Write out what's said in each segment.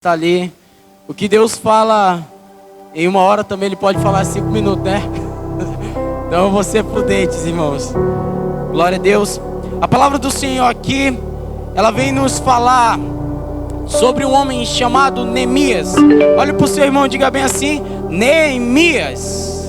Está ali. O que Deus fala em 1 hora também Ele pode falar em 5 minutos, né? Então eu vou ser prudentes, irmãos. Glória a Deus. A palavra do Senhor aqui, ela vem nos falar sobre um homem chamado Neemias. Olhe para o seu irmão e diga bem assim: Neemias.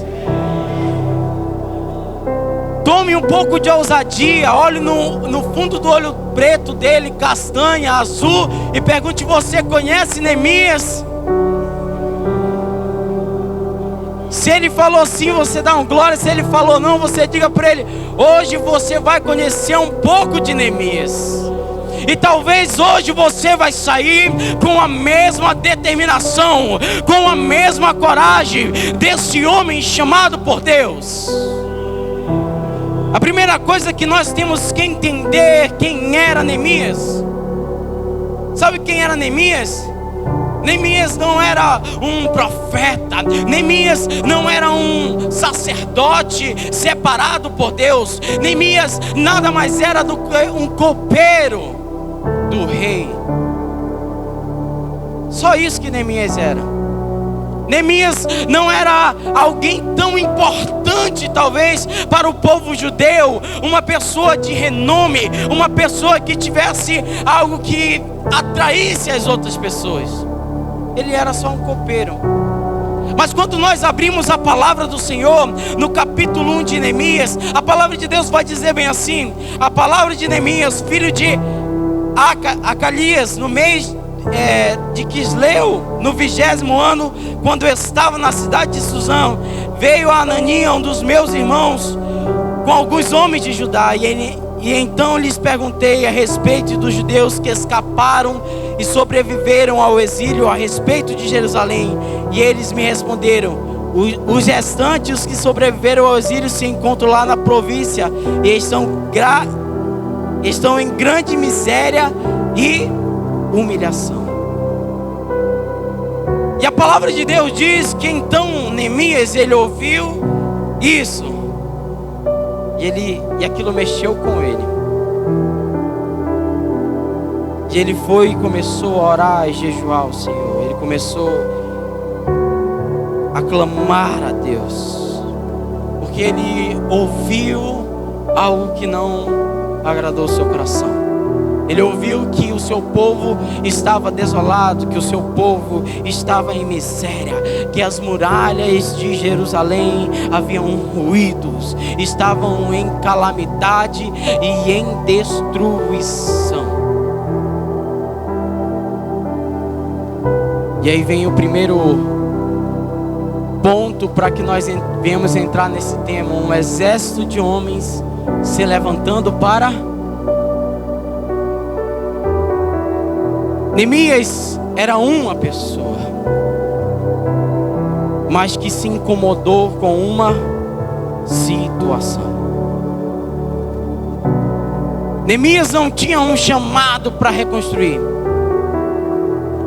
Tome um pouco de ousadia, olhe no fundo do olho preto dele, castanha, azul, e pergunte: você conhece Neemias? Se ele falou sim, você dá um glória. Se ele falou não, você diga para ele: hoje você vai conhecer um pouco de Neemias. E talvez hoje você vai sair com a mesma determinação, com a mesma coragem desse homem chamado por Deus. A primeira coisa que nós temos que entender quem era Neemias. Sabe quem era Neemias? Neemias não era um profeta. Neemias não era um sacerdote separado por Deus. Neemias nada mais era do que um copeiro do rei. Só isso que Neemias era. Neemias não era alguém tão importante, talvez, para o povo judeu, uma pessoa de renome, uma pessoa que tivesse algo que atraísse as outras pessoas. Ele era só um copeiro. Mas quando nós abrimos a palavra do Senhor, no capítulo 1 de Neemias, a palavra de Deus vai dizer bem assim: a palavra de Neemias, filho de Acalias, no mês de Quisleu, no 20º ano, quando eu estava na cidade de Suzã, veio a Anania, um dos meus irmãos, com alguns homens de Judá, e então lhes perguntei a respeito dos judeus que escaparam e sobreviveram ao exílio, a respeito de Jerusalém, e eles me responderam: os restantes, os que sobreviveram ao exílio, se encontram lá na província e estão em grande miséria e humilhação. E a palavra de Deus diz que então Neemias, ele ouviu isso, e aquilo mexeu com ele, e ele foi e começou a orar e jejuar ao Senhor. Ele começou a clamar a Deus, porque ele ouviu algo que não agradou o seu coração. Ele ouviu que o seu povo estava desolado, que o seu povo estava em miséria, que as muralhas de Jerusalém haviam ruídos, estavam em calamidade e em destruição. E aí vem o primeiro ponto para que nós venhamos entrar nesse tema: um exército de homens se levantando para... Neemias era uma pessoa, mas que se incomodou com uma situação. Neemias não tinha um chamado para reconstruir.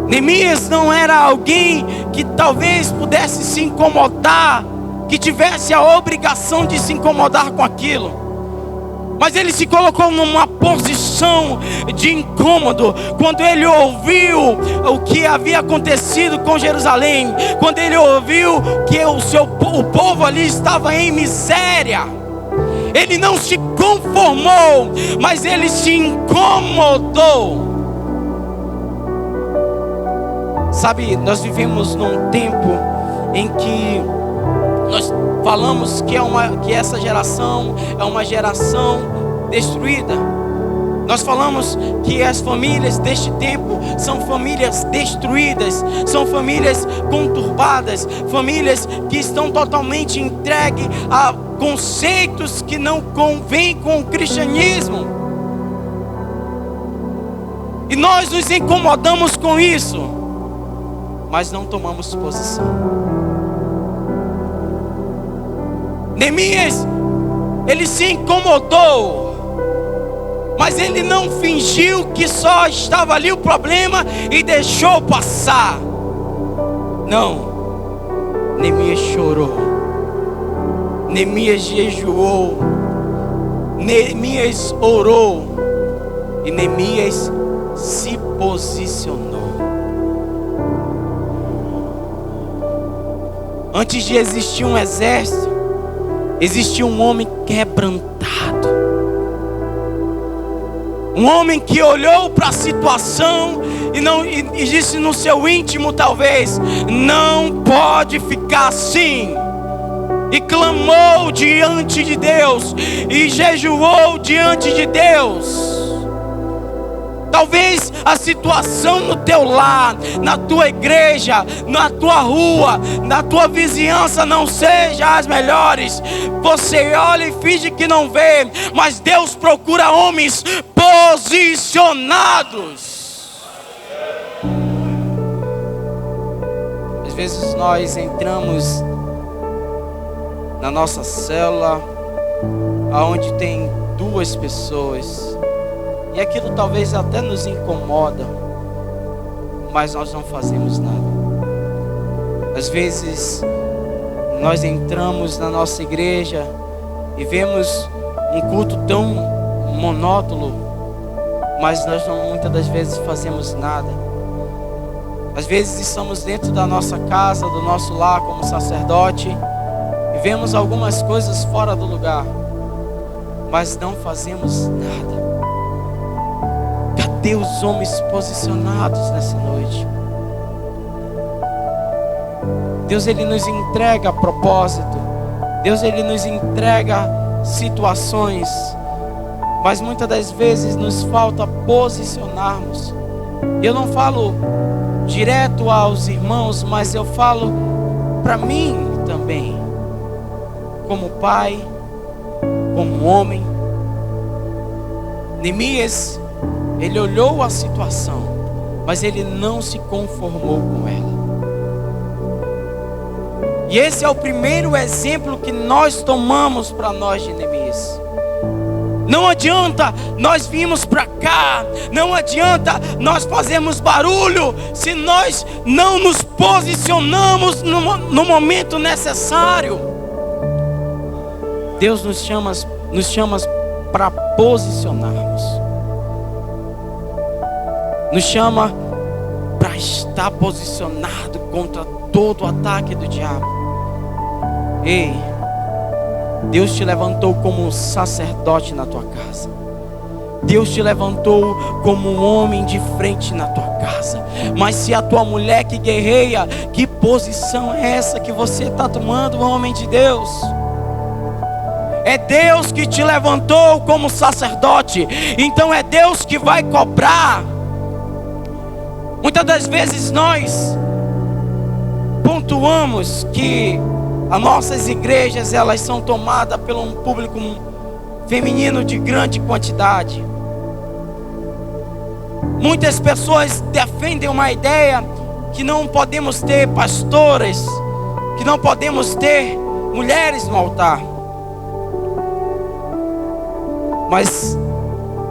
Neemias não era alguém que talvez pudesse se incomodar, que tivesse a obrigação de se incomodar com aquilo. Mas ele se colocou numa posição de incômodo quando ele ouviu o que havia acontecido com Jerusalém, quando ele ouviu que o povo ali estava em miséria. Ele não se conformou, mas ele se incomodou. Sabe, nós vivemos num tempo em que nós falamos que essa geração é uma geração destruída. Nós falamos que as famílias deste tempo são famílias destruídas, são famílias conturbadas, famílias que estão totalmente entregues a conceitos que não convêm com o cristianismo. E nós nos incomodamos com isso, mas não tomamos posição. Neemias, ele se incomodou, mas ele não fingiu que só estava ali o problema e deixou passar. Não, Neemias chorou, Neemias jejuou, Neemias orou e Neemias se posicionou. Antes de existir um exército, existia um homem quebrantado. Um homem que olhou para a situação e disse no seu íntimo, talvez, não pode ficar assim. E clamou diante de Deus, e jejuou diante de Deus. Talvez a situação no teu lar, na tua igreja, na tua rua, na tua vizinhança não seja as melhores. Você olha e finge que não vê, mas Deus procura homens posicionados. Às vezes nós entramos na nossa célula, aonde tem 2 pessoas, e aquilo talvez até nos incomoda, mas nós não fazemos nada. Às vezes nós entramos na nossa igreja e vemos um culto tão monótono, mas nós não, muitas das vezes fazemos nada. Às vezes estamos dentro da nossa casa, do nosso lar como sacerdote, e vemos algumas coisas fora do lugar, mas não fazemos nada. Cadê os homens posicionados nessa noite? Deus, Ele nos entrega propósito. Deus, Ele nos entrega situações, mas muitas das vezes nos falta posicionarmos. Eu não falo direto aos irmãos, mas eu falo para mim também, como pai, como homem. Neemias, ele olhou a situação, mas ele não se conformou com ela. E esse é o primeiro exemplo que nós tomamos para nós de Neemias. Não adianta nós virmos para cá, não adianta nós fazermos barulho, se nós não nos posicionamos no momento necessário. Deus nos chama para posicionarmos. Nos chama para estar posicionado contra todo o ataque do diabo. Ei, Deus te levantou como um sacerdote na tua casa. Deus te levantou como um homem de frente na tua casa. Mas se a tua mulher que guerreia, que posição é essa que você está tomando, homem de Deus? É Deus que te levantou como sacerdote, então é Deus que vai cobrar. Muitas das vezes nós pontuamos que as nossas igrejas, elas são tomadas por um público feminino de grande quantidade. Muitas pessoas defendem uma ideia que não podemos ter pastoras, que não podemos ter mulheres no altar. Mas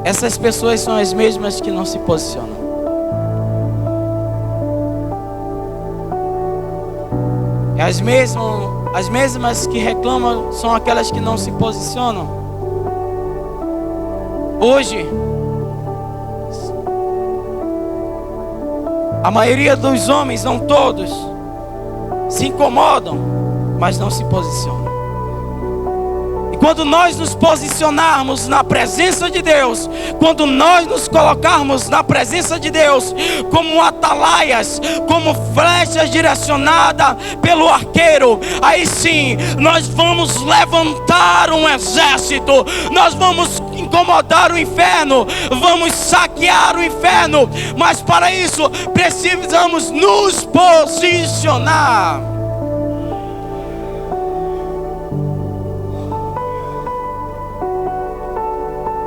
essas pessoas são as mesmas que não se posicionam. As mesmas que reclamam são aquelas que não se posicionam. Hoje, a maioria dos homens, não todos, se incomodam, mas não se posicionam. E quando nós nos posicionarmos na presença de Deus, quando nós nos colocarmos na presença de Deus, como atalaias, como flechas direcionadas pelo arqueiro, aí sim, nós vamos levantar um exército, nós vamos incomodar o inferno, vamos saquear o inferno, mas para isso, precisamos nos posicionar.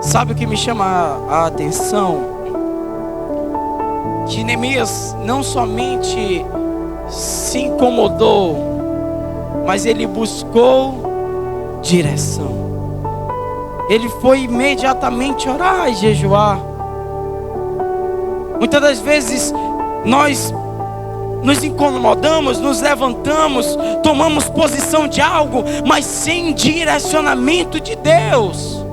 Sabe o que me chama a atenção? Que Neemias não somente se incomodou, mas ele buscou direção. Ele foi imediatamente orar e jejuar. Muitas das vezes nós nos incomodamos, nos levantamos, tomamos posição de algo, mas sem direcionamento de Deus.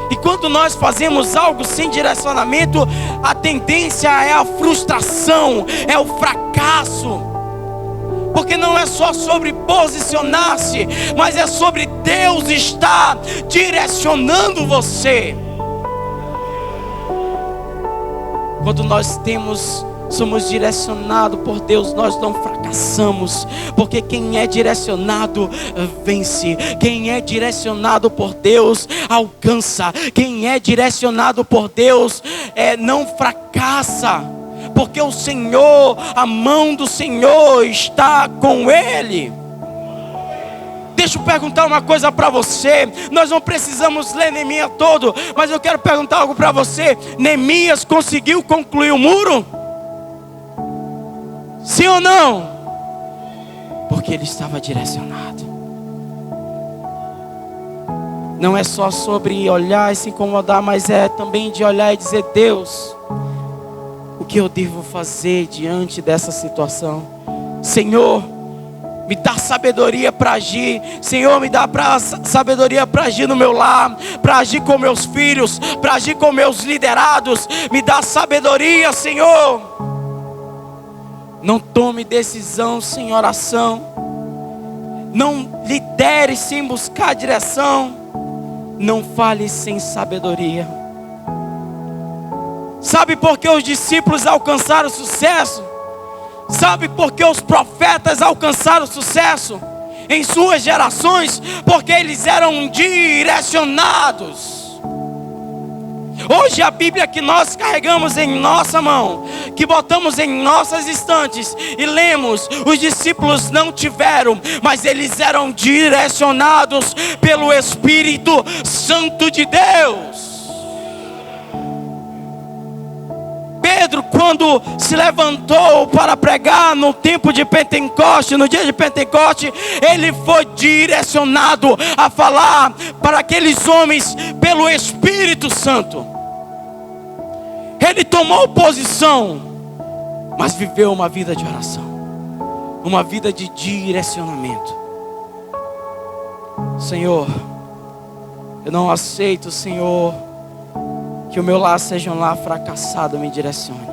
E quando nós fazemos algo sem direcionamento, a tendência é a frustração, é o fracasso. Porque não é só sobre posicionar-se, mas é sobre Deus estar direcionando você. Quando nós somos direcionados por Deus, nós não fracassamos. Porque quem é direcionado vence. Quem é direcionado por Deus alcança. Quem é direcionado por Deus não fracassa. Porque o Senhor, a mão do Senhor está com ele. Deixa eu perguntar uma coisa para você. Nós não precisamos ler Neemias todo, mas eu quero perguntar algo para você. Neemias conseguiu concluir o muro? Sim ou não? Porque ele estava direcionado. Não é só sobre olhar e se incomodar, mas é também de olhar e dizer: Deus, o que eu devo fazer diante dessa situação? Senhor, me dá sabedoria para agir. Senhor, me dá sabedoria para agir no meu lar, para agir com meus filhos, para agir com meus liderados. Me dá sabedoria, Senhor. Não tome decisão sem oração. Não lidere sem buscar direção. Não fale sem sabedoria. Sabe por que os discípulos alcançaram sucesso? Sabe por que os profetas alcançaram sucesso em suas gerações? Porque eles eram direcionados. Hoje a Bíblia que nós carregamos em nossa mão, que botamos em nossas estantes e lemos, os discípulos não tiveram, mas eles eram direcionados pelo Espírito Santo de Deus. Pedro, quando se levantou para pregar no tempo de Pentecoste, no dia de Pentecoste, ele foi direcionado a falar para aqueles homens pelo Espírito Santo. Ele tomou posição, mas viveu uma vida de oração, uma vida de direcionamento. Senhor, eu não aceito, Senhor, que o meu lar seja um lar fracassado, me direcione.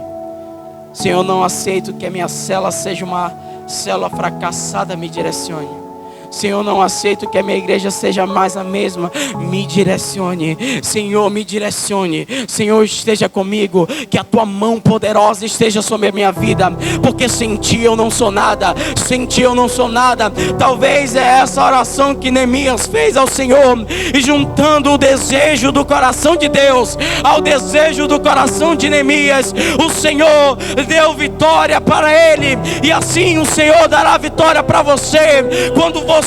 Senhor, eu não aceito que a minha célula seja uma célula fracassada, me direcione. Senhor, não aceito que a minha igreja seja mais a mesma, me direcione. Senhor, me direcione. Senhor, esteja comigo, que a tua mão poderosa esteja sobre a minha vida, porque sem ti eu não sou nada, sem ti eu não sou nada. Talvez é essa oração que Neemias fez ao Senhor, e juntando o desejo do coração de Deus ao desejo do coração de Neemias, o Senhor deu vitória para ele, e assim o Senhor dará vitória para você, quando você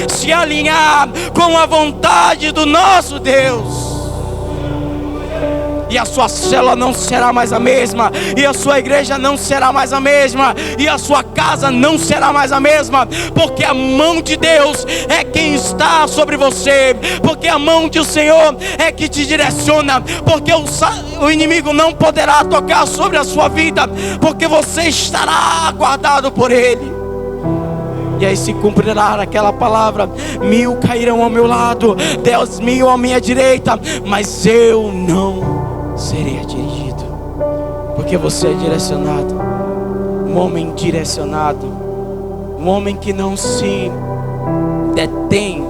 se alinhar com a vontade do nosso Deus. E a sua célula não será mais a mesma, e a sua igreja não será mais a mesma, e a sua casa não será mais a mesma, porque a mão de Deus é quem está sobre você, porque a mão do Senhor é que te direciona, porque o inimigo não poderá tocar sobre a sua vida, porque você estará guardado por Ele. E aí se cumprirá aquela palavra: 1000 cairão ao meu lado, 10.000 à minha direita, mas eu não serei dirigido. Porque você é direcionado. Um homem direcionado, um homem que não se detém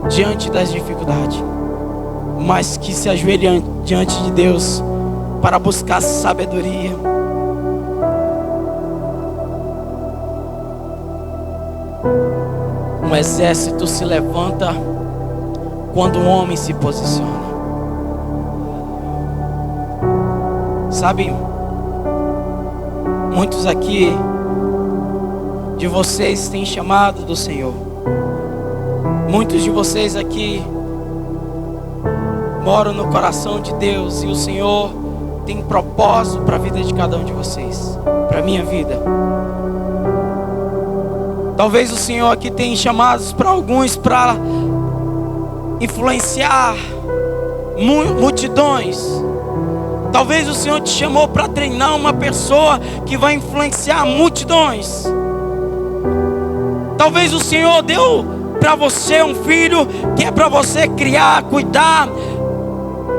diante das dificuldades, mas que se ajoelha diante de Deus para buscar sabedoria. Um exército se levanta quando um homem se posiciona. Sabe, muitos aqui de vocês têm chamado do Senhor. Muitos de vocês aqui moram no coração de Deus, e o Senhor tem propósito para a vida de cada um de vocês, para a minha vida. Talvez o Senhor aqui tenha chamados para alguns para influenciar multidões. Talvez o Senhor te chamou para treinar uma pessoa que vai influenciar multidões. Talvez o Senhor deu para você um filho que é para você criar, cuidar,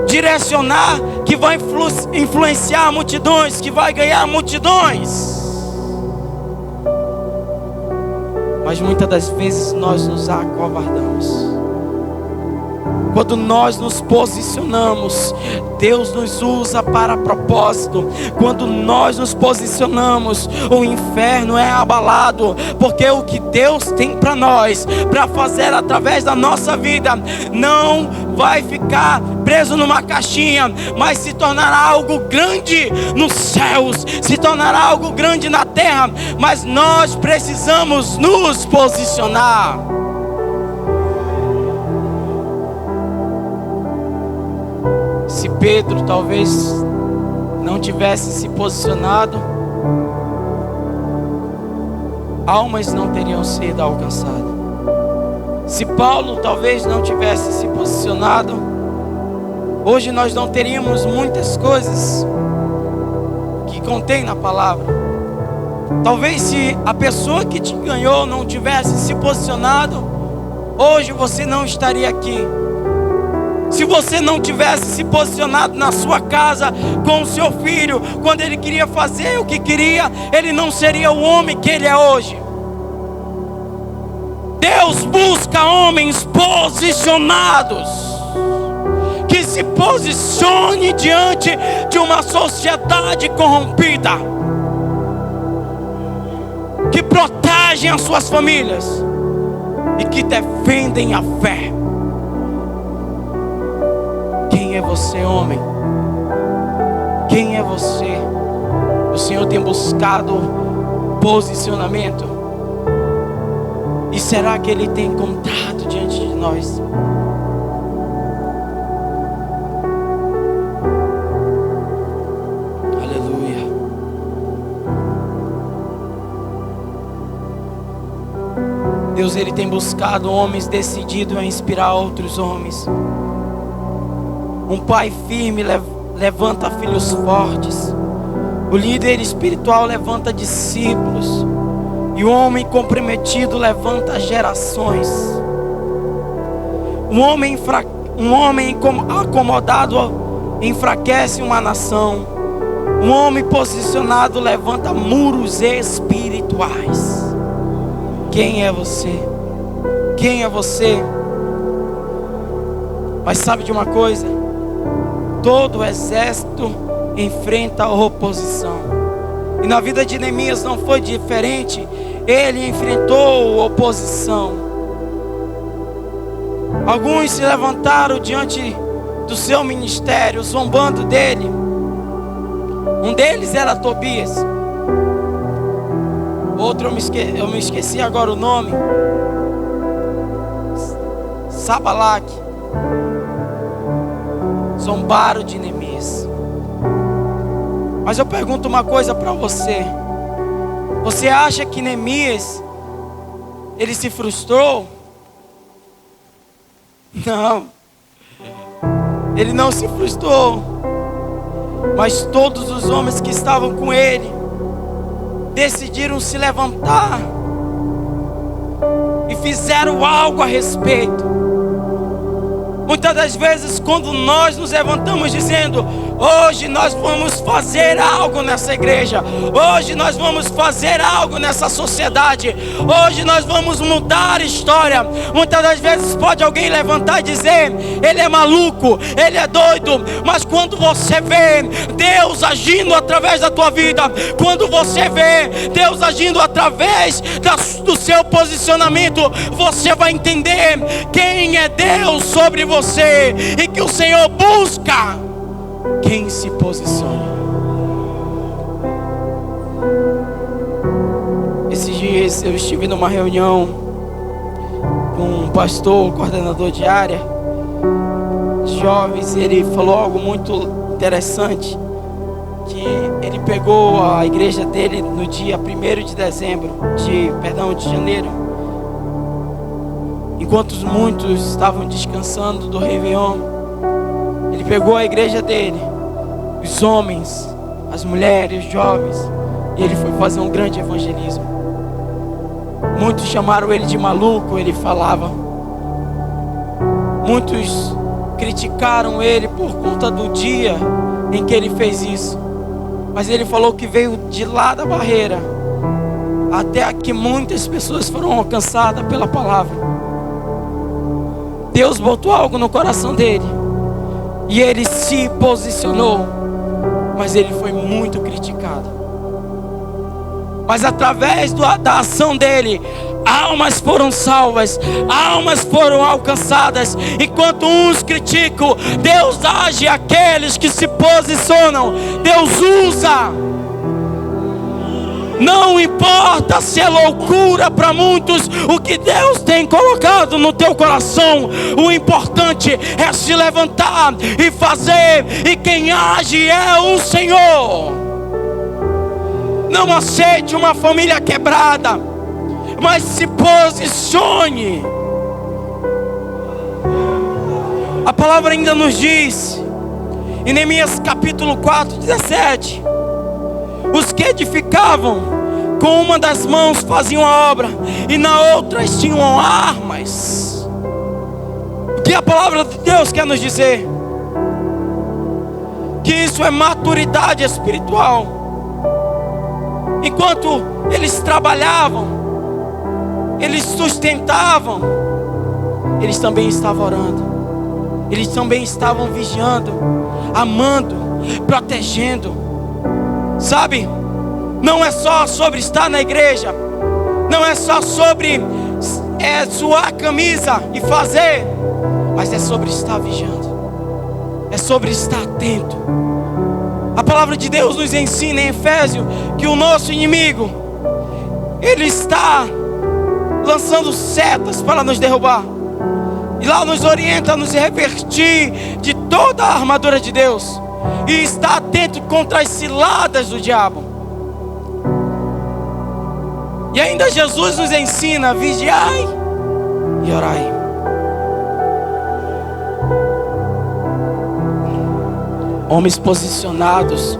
direcionar, que vai influenciar multidões, que vai ganhar multidões. mas muitas das vezes nós nos acovardamos. Quando nós nos posicionamos, Deus nos usa para propósito. Quando nós nos posicionamos, o inferno é abalado, porque o que Deus tem para nós, para fazer através da nossa vida, não vai ficar preso numa caixinha, mas se tornará algo grande nos céus, se tornará algo grande na terra. Mas nós precisamos nos posicionar. Se Pedro talvez não tivesse se posicionado, almas não teriam sido alcançadas. Se Paulo talvez não tivesse se posicionado, hoje nós não teríamos muitas coisas que contém na palavra. Talvez se a pessoa que te ganhou não tivesse se posicionado, hoje você não estaria aqui. Se você não tivesse se posicionado na sua casa com o seu filho, quando ele queria fazer o que queria, ele não seria o homem que ele é hoje. Deus busca homens posicionados, que se posicione diante de uma sociedade corrompida, que protegem as suas famílias e que defendem a fé. Quem é você, homem? Quem é você? O Senhor tem buscado posicionamento. E será que Ele tem encontrado diante de nós? Aleluia. Deus, Ele tem buscado homens decididos a inspirar outros homens. Um pai firme levanta filhos fortes. O líder espiritual levanta discípulos. E o homem comprometido levanta gerações. Um homem acomodado enfraquece uma nação. Um homem posicionado levanta muros espirituais. Quem é você? Quem é você? Mas sabe de uma coisa? Todo exército enfrenta a oposição. E na vida de Neemias não foi diferente. Ele enfrentou oposição. Alguns se levantaram diante do seu ministério, zombando dele. Um deles era Tobias. Outro eu me esqueci agora o nome. Sabalaque. Zombaram de Neemias. Mas eu pergunto uma coisa para você. Você acha que Neemias, ele se frustrou? Não. Ele não se frustrou. Mas todos os homens que estavam com ele decidiram se levantar e fizeram algo a respeito. Muitas das vezes, quando nós nos levantamos dizendo: hoje nós vamos fazer algo nessa igreja, hoje nós vamos fazer algo nessa sociedade, hoje nós vamos mudar a história. Muitas das vezes pode alguém levantar e dizer: ele é maluco, ele é doido. Mas quando você vê Deus agindo através da tua vida, quando você vê Deus agindo através do seu posicionamento, você vai entender quem é Deus sobre você, e que o Senhor busca quem se posiciona. Esses dias eu estive numa reunião com um pastor, coordenador de área de jovens. Ele falou algo muito interessante, que ele pegou a igreja dele no dia 1º de janeiro, enquanto muitos estavam descansando do Réveillon. Ele pegou a igreja dele, os homens, as mulheres, os jovens, e ele foi fazer um grande evangelismo. Muitos chamaram ele de maluco, ele falava. Muitos criticaram ele por conta do dia em que ele fez isso. Mas ele falou que veio de lá da barreira até que muitas pessoas foram alcançadas pela palavra. Deus botou algo no coração dele e ele se posicionou, mas ele foi muito criticado. Mas através da ação dele, almas foram salvas, almas foram alcançadas. Enquanto uns criticam, Deus age aqueles que se posicionam. Deus usa. Não importa se é loucura para muitos o que Deus tem colocado no teu coração. O importante é se levantar e fazer. E quem age é o Senhor. Não aceite uma família quebrada, mas se posicione. A palavra ainda nos diz, em Neemias capítulo 4, 17: os que edificavam com uma das mãos faziam a obra, e na outra tinham armas. O que a palavra de Deus quer nos dizer? Que isso é maturidade espiritual. Enquanto eles trabalhavam, eles sustentavam, eles também estavam orando, eles também estavam vigiando, amando, protegendo. Sabe, não é só sobre estar na igreja, não é só sobre suar a camisa e fazer, mas é sobre estar vigiando, é sobre estar atento. A palavra de Deus nos ensina em Efésios que o nosso inimigo, ele está lançando setas para nos derrubar. E lá nos orienta a nos revertir de toda a armadura de Deus e estar atento contra as ciladas do diabo. E ainda Jesus nos ensina: vigiai e orai. Homens posicionados,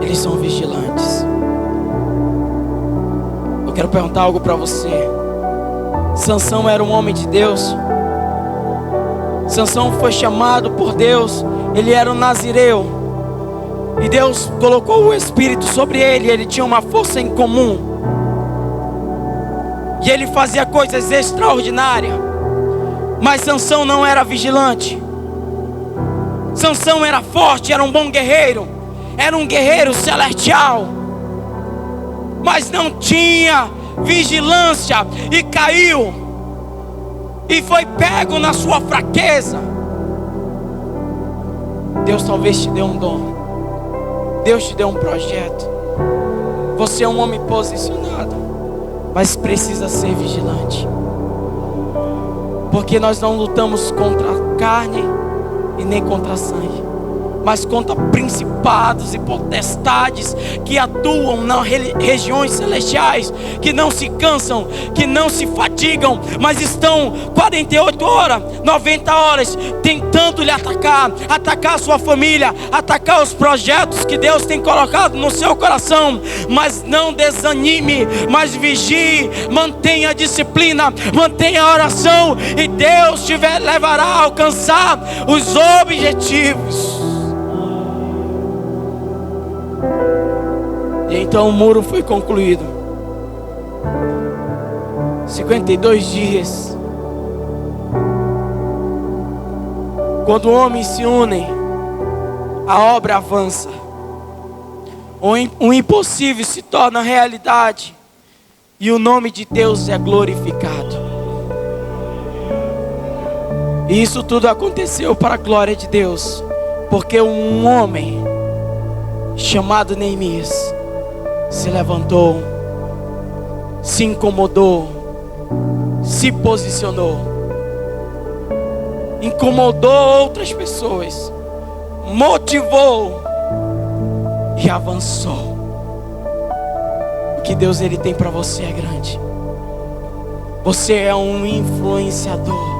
eles são vigilantes. Eu quero perguntar algo para você. Sansão era um homem de Deus. Sansão foi chamado por Deus. Ele era um nazireu, e Deus colocou o Espírito sobre ele. Ele tinha uma força incomum, e ele fazia coisas extraordinárias. Mas Sansão não era vigilante. Sansão era forte, era um bom guerreiro, era um guerreiro celestial, mas não tinha vigilância e caiu, e foi pego na sua fraqueza. Deus talvez te dê um dom, Deus te dê um projeto. Você é um homem posicionado, mas precisa ser vigilante, porque nós não lutamos contra a carne e nem contra sangue, mas contra principados e potestades que atuam nas regiões celestiais, que não se cansam, que não se fatigam, mas estão 48 horas, 90 horas tentando lhe atacar a sua família, atacar os projetos que Deus tem colocado no seu coração. Mas não desanime, mas vigie, mantenha a disciplina, mantenha a oração, e Deus te levará a alcançar os objetivos. E então o muro foi concluído. 52 dias. Quando homens se unem, a obra avança. O impossível se torna realidade, e o nome de Deus é glorificado. E isso tudo aconteceu para a glória de Deus, porque um homem chamado Neemias se levantou, se incomodou, se posicionou, incomodou outras pessoas, motivou e avançou. O que Deus ele tem para você é grande. Você é um influenciador,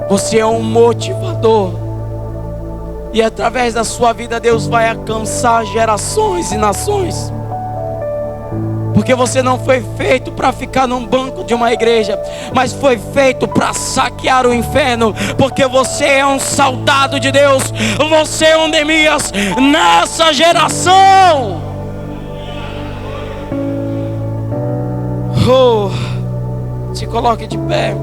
você é um motivador. E através da sua vida Deus vai alcançar gerações e nações. Porque você não foi feito para ficar num banco de uma igreja, mas foi feito para saquear o inferno. Porque você é um soldado de Deus, você é um Neemias nessa geração. Oh, se coloque de pé.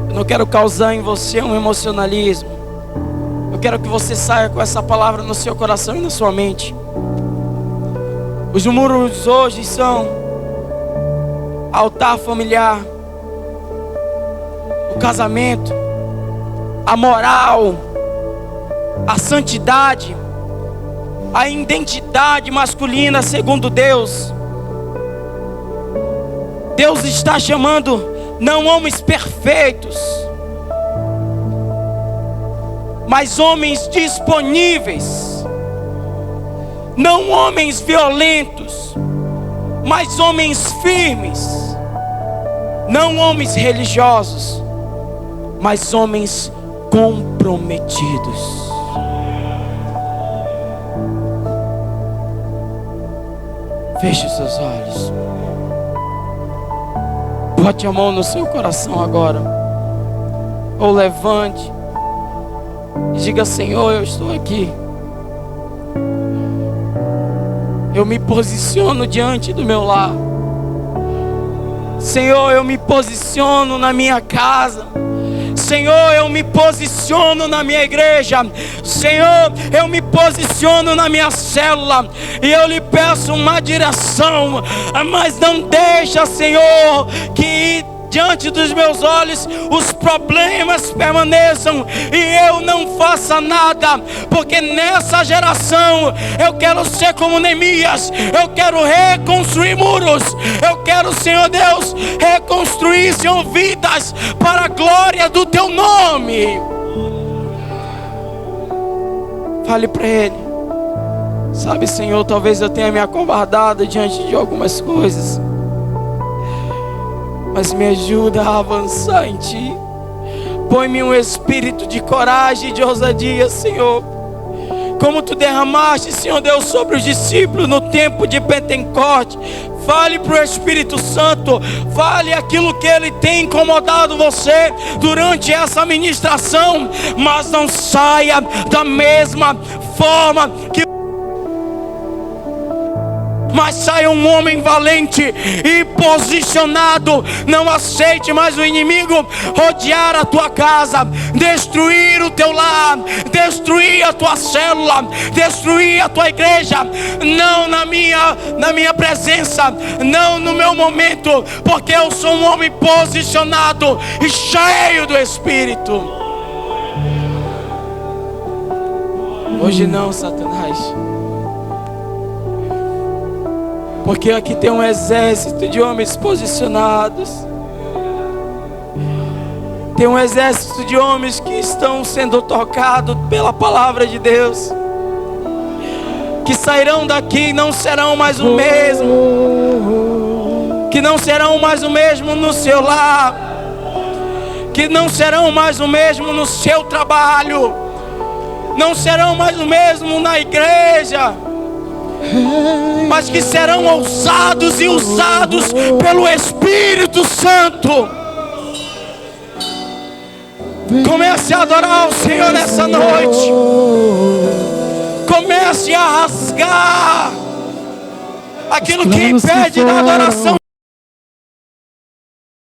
Eu não quero causar em você um emocionalismo. Eu quero que você saia com essa palavra no seu coração e na sua mente. Os muros hoje são altar familiar, o casamento, a moral, a santidade, a identidade masculina segundo Deus. Deus está chamando não homens perfeitos, mas homens disponíveis. Não homens violentos, mas homens firmes. Não homens religiosos, mas homens comprometidos. Feche seus olhos. Bote a mão no seu coração agora. Ou levante e diga: Senhor, eu estou aqui. Eu me posiciono diante do meu lar. Senhor, eu me posiciono na minha casa. Senhor, eu me posiciono na minha igreja. Senhor, eu me posiciono na minha célula. E eu lhe peço uma direção. Mas não deixa, Senhor, que diante dos meus olhos os problemas permaneçam e eu não faça nada, porque nessa geração eu quero ser como Neemias. Eu quero reconstruir muros. Eu quero, Senhor Deus, reconstruir, Senhor, vidas para a glória do Teu nome. Fale para Ele. Sabe, Senhor, talvez eu tenha me acovardado diante de algumas coisas, mas me ajuda a avançar em Ti. Põe-me um espírito de coragem e de ousadia, Senhor. Como Tu derramaste, Senhor Deus, sobre os discípulos no tempo de Pentecostes. Fale para o Espírito Santo. Fale aquilo que Ele tem incomodado você durante essa ministração. Mas não saia da mesma forma que... Mas saia um homem valente e posicionado. Não aceite mais o inimigo rodear a tua casa, destruir o teu lar, destruir a tua célula, destruir a tua igreja. Não na minha presença, não no meu momento, porque eu sou um homem posicionado e cheio do Espírito. Hoje não, Satanás. Porque aqui tem um exército de homens posicionados. Tem um exército de homens que estão sendo tocados pela palavra de Deus, que sairão daqui e não serão mais o mesmo. Que não serão mais o mesmo no seu lar. Que não serão mais o mesmo no seu trabalho. Não serão mais o mesmo na igreja, mas que serão ousados e usados pelo Espírito Santo. Comece a adorar o Senhor nessa noite. Comece a rasgar aquilo que impede da adoração.